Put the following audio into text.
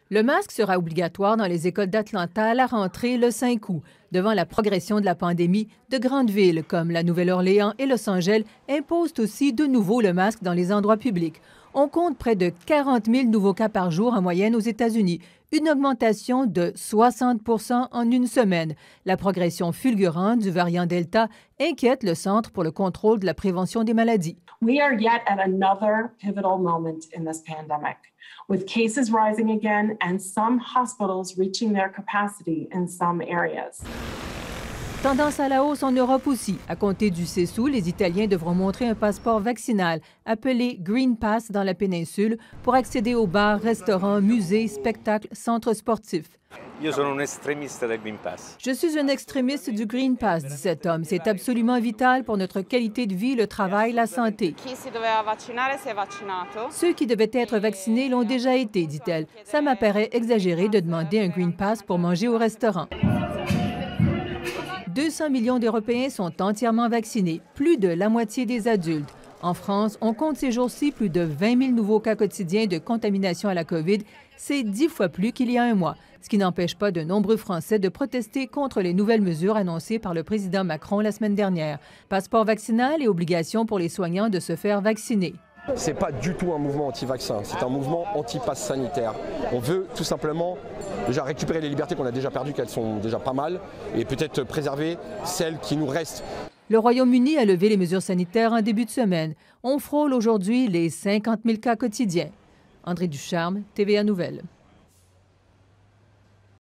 Le masque sera obligatoire dans les écoles d'Atlanta à la rentrée le 5 août. Devant la progression de la pandémie, de grandes villes comme la Nouvelle-Orléans et Los Angeles imposent aussi de nouveau le masque dans les endroits publics. On compte près de 40 000 nouveaux cas par jour en moyenne aux États-Unis, une augmentation de 60 % en une semaine. La progression fulgurante du variant Delta inquiète le Centre pour le contrôle de la prévention des maladies. We are yet at another pivotal moment in this pandemic, with cases rising again and some hospitals reaching their capacity in some areas. Tendance à la hausse en Europe aussi. À compter du 6 août, les Italiens devront montrer un passeport vaccinal, appelé Green Pass dans la péninsule, pour accéder aux bars, restaurants, musées, spectacles, centres sportifs. Je suis un extrémiste du Green Pass, dit cet homme. C'est absolument vital pour notre qualité de vie, le travail, la santé. Ceux qui devaient être vaccinés l'ont déjà été, dit-elle. Ça m'apparaît exagéré de demander un Green Pass pour manger au restaurant. 200 millions d'Européens sont entièrement vaccinés, plus de la moitié des adultes. En France, on compte ces jours-ci plus de 20 000 nouveaux cas quotidiens de contamination à la COVID. C'est 10 fois plus qu'il y a un mois, ce qui n'empêche pas de nombreux Français de protester contre les nouvelles mesures annoncées par le président Macron la semaine dernière. Passeport vaccinal et obligation pour les soignants de se faire vacciner. Ce n'est pas du tout un mouvement anti-vaccin, c'est un mouvement anti-pass sanitaire. On veut tout simplement déjà récupérer les libertés qu'on a déjà perdues, qu'elles sont déjà pas mal, et peut-être préserver celles qui nous restent. Le Royaume-Uni a levé les mesures sanitaires en début de semaine. On frôle aujourd'hui les 50 000 cas quotidiens. André Ducharme, TVA Nouvelles.